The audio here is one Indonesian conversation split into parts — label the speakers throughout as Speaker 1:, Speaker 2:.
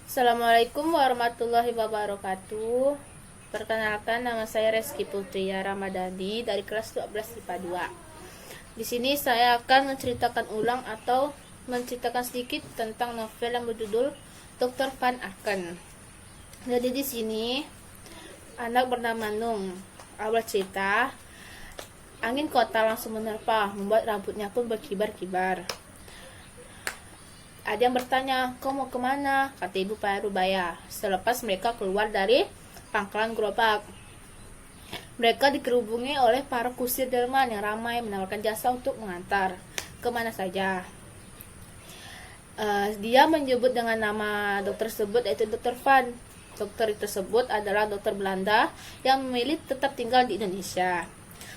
Speaker 1: Assalamualaikum warahmatullahi wabarakatuh. Perkenalkan, nama saya Reski Putria Ramadhani dari kelas 12 IPA 2. Di sini saya akan menceritakan ulang atau menceritakan sedikit tentang novel yang berjudul Dr. Van Aken. Jadi di sini anak bernama Nung. Awal cerita, angin kota langsung menerpa, membuat rambutnya pun berkibar-kibar. Ada yang bertanya, kau mau kemana? Kata Ibu Parubaya selepas mereka keluar dari pangkalan gerobak. Mereka dikerubungi oleh para kusir delman yang ramai menawarkan jasa untuk mengantar kemana saja. Dia menyebut dengan nama dokter tersebut, yaitu Dr. Van. Dokter tersebut adalah dokter Belanda yang memilih tetap tinggal di Indonesia.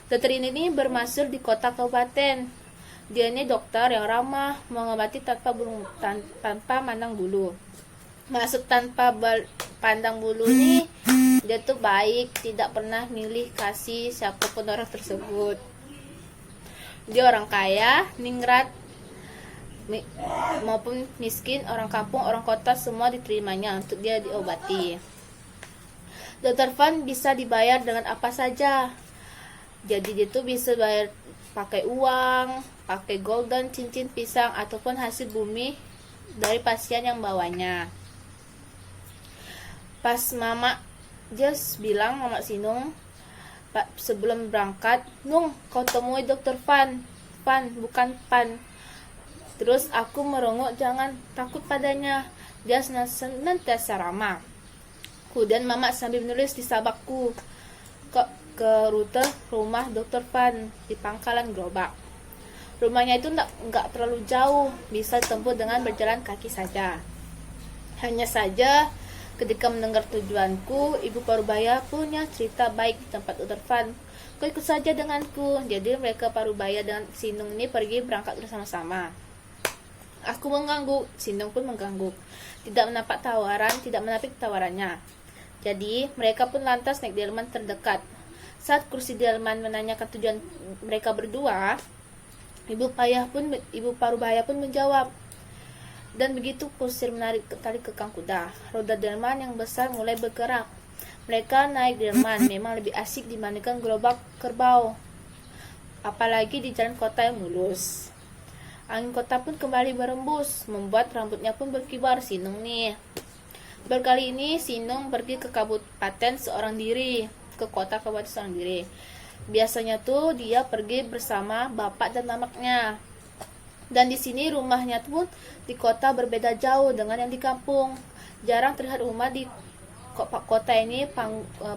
Speaker 1: Dokter ini bermasyhur di kota kabupaten. Dia ini dokter yang ramah, mengobati tanpa mandang bulu. Maksud tanpa pandang bulu nih, dia tuh baik, tidak pernah milih kasih siapapun orang tersebut. Dia orang kaya, ningrat, maupun miskin, orang kampung, orang kota, semua diterimanya untuk dia diobati. Dr. Van bisa dibayar dengan apa saja. Jadi dia tuh bisa bayar pakai uang, pakai golden, cincin pisang, ataupun hasil bumi dari pasien yang bawanya. Pas Mama Jess bilang, Mama Sinung, sebelum berangkat, Nung, kau temui Dr. Van, bukan Pan. Terus aku merongok, jangan takut padanya, dia senantiasa ramah. Kemudian Mama sambil menulis di sabakku ke rute rumah Dr. Van di pangkalan gerobak. Rumahnya itu nggak terlalu jauh, bisa ditempuh dengan berjalan kaki saja. Hanya saja ketika mendengar tujuanku, Ibu Parubaya punya cerita baik di tempat Dr. Van. Kau ikut saja denganku. Jadi mereka Parubaya dan Sinung ini pergi berangkat bersama-sama. Aku mengangguk, Sinung pun mengangguk. Tidak menapik tawarannya. Jadi mereka pun lantas naik delman terdekat. Saat kursi delman menanyakan tujuan mereka berdua, Ibu Parubaya pun menjawab. Dan begitu kusir menarik tali kekang kuda, roda delman yang besar mulai bergerak. Mereka naik delman memang lebih asik dibandingkan gerobak kerbau, apalagi di jalan kota yang mulus. Angin kota pun kembali berembus, membuat rambutnya pun berkibar. Sinung nih. Berkali ini Sinung pergi ke kabupaten seorang diri, ke kota kabupaten seorang diri. Biasanya tuh dia pergi bersama bapak dan mamanya. Dan di sini rumahnya pun di kota berbeda jauh dengan yang di kampung. Jarang terlihat rumah di kota ini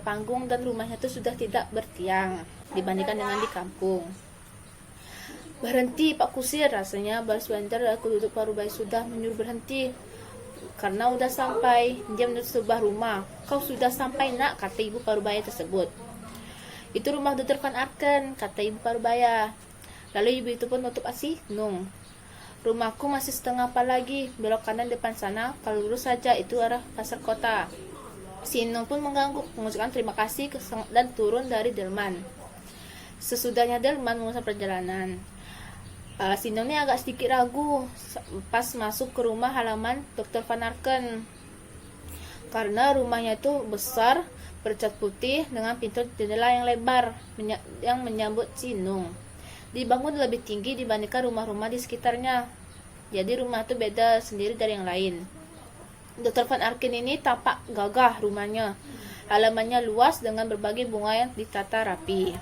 Speaker 1: panggung, dan rumahnya tuh sudah tidak bertiang dibandingkan dengan di kampung. Berhenti Pak Kusir, rasanya baru sebentar aku duduk. Parubaya sudah menyuruh berhenti karena udah sampai. Dia menuju sebuah rumah. Kau sudah sampai nak, kata Ibu Parubaya tersebut. Itu rumah Dr. Van Aken, kata Ibu Parubaya. Lalu ibu itu pun nutup asih, Nung. Rumahku masih setengah apa lagi, belok kanan depan sana, kalau lurus saja itu arah pasar kota. Sinung pun mengangguk, mengucapkan terima kasih dan turun dari delman. Sesudahnya delman mengusung perjalanan, Sinung ini agak sedikit ragu pas masuk ke rumah halaman Dr. Van Aken, karena rumahnya itu besar, bercat putih dengan pintu jendela yang lebar yang menyambut Sinung. Dibangun lebih tinggi dibandingkan rumah-rumah di sekitarnya. Jadi rumah itu beda sendiri dari yang lain. Dr. Van Aken ini tampak gagah rumahnya. Halamannya luas dengan berbagai bunga yang ditata rapi.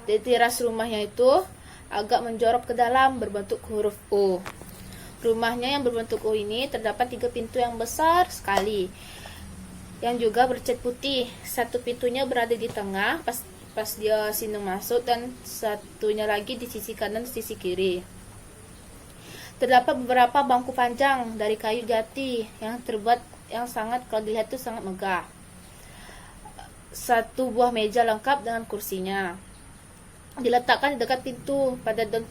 Speaker 1: Di teras rumahnya itu agak menjorok ke dalam berbentuk huruf O. Rumahnya yang berbentuk O ini terdapat 3 pintu yang besar sekali, yang juga bercat putih. Satu pintunya berada di tengah pas dia Sinung masuk, dan satunya lagi di sisi kanan dan sisi kiri. Terdapat beberapa bangku panjang dari kayu jati yang terbuat yang sangat, kalau dilihat itu sangat megah. Satu buah meja lengkap dengan kursinya diletakkan di dekat pintu. Pada daun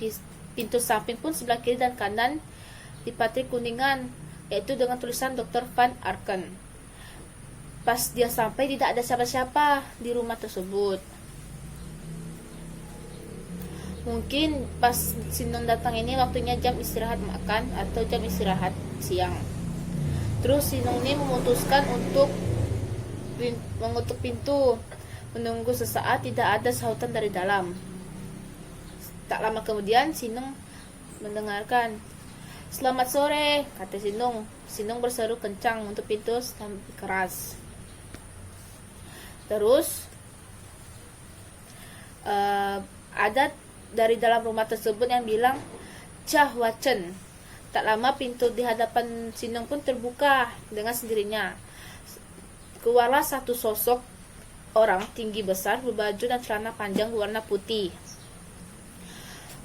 Speaker 1: pintu samping pun sebelah kiri dan kanan dipatri kuningan, yaitu dengan tulisan Dr. Van Aken. Pas dia sampai tidak ada siapa-siapa di rumah tersebut. Mungkin pas Sinung datang ini waktunya jam istirahat makan atau jam istirahat siang. Terus si Nung ini memutuskan untuk mengutuk pintu. Menunggu sesaat tidak ada sahutan dari dalam. Tak lama kemudian si Nung mendengarkan. "Selamat sore," kata si Nung. Si Nung berseru kencang untuk pintu sampai keras. Terus ada dari dalam rumah tersebut yang bilang, "Cah Wacen." Tak lama pintu di hadapan si Nung pun terbuka dengan sendirinya. Keluarlah satu sosok orang tinggi besar berbaju dan celana panjang berwarna putih.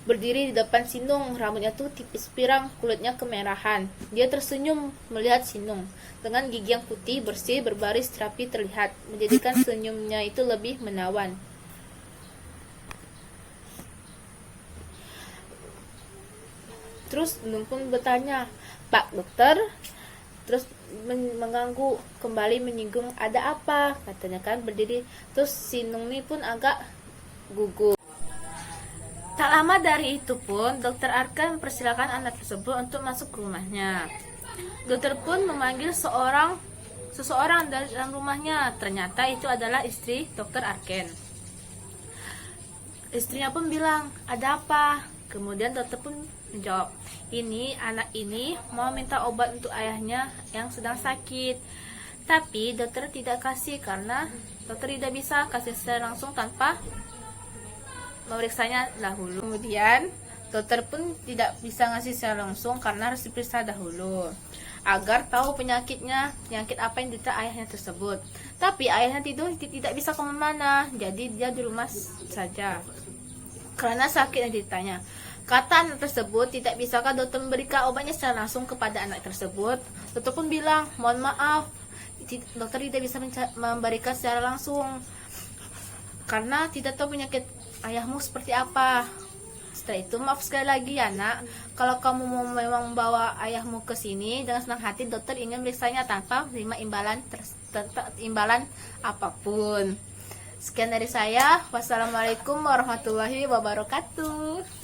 Speaker 1: Berdiri di depan si Nung, rambutnya tuh tipis pirang, kulitnya kemerahan. Dia tersenyum melihat si Nung. Dengan gigi yang putih bersih berbaris rapi terlihat, menjadikan senyumnya itu lebih menawan. Terus Nung pun bertanya, "Pak dokter?" Terus mengganggu, kembali menyinggung, "Ada apa?" katanya kan berdiri. Terus si Nung ini pun agak gugup. Tak lama dari itu pun dokter Arkan mempersilakan anak tersebut untuk masuk ke rumahnya. Dokter pun memanggil seseorang dari dalam rumahnya. Ternyata itu adalah istri dokter Arken. Istrinya pun bilang, "Ada apa?" Kemudian dokter pun menjawab, "Ini anak ini mau minta obat untuk ayahnya yang sedang sakit. Tapi dokter tidak kasih karena dokter tidak bisa kasih secara langsung tanpa memeriksanya dahulu." Kemudian dokter pun tidak bisa ngasih secara langsung karena harus diperiksa dahulu agar tahu penyakit apa yang diderita ayahnya tersebut. Tapi ayahnya tidak bisa kemana-mana, jadi dia di rumah saja karena sakit yang ditanya. Kata anak tersebut, "Tidak bisakah dokter memberikan obatnya secara langsung kepada anak tersebut?" Dokter pun bilang, "Mohon maaf, dokter tidak bisa memberikan secara langsung karena tidak tahu penyakit ayahmu seperti apa. Setelah itu, maaf sekali lagi ya nak, kalau kamu mau memang membawa ayahmu ke sini dengan senang hati, dokter ingin meriksanya tanpa menerima imbalan apapun." Sekian dari saya. Wassalamualaikum warahmatullahi wabarakatuh.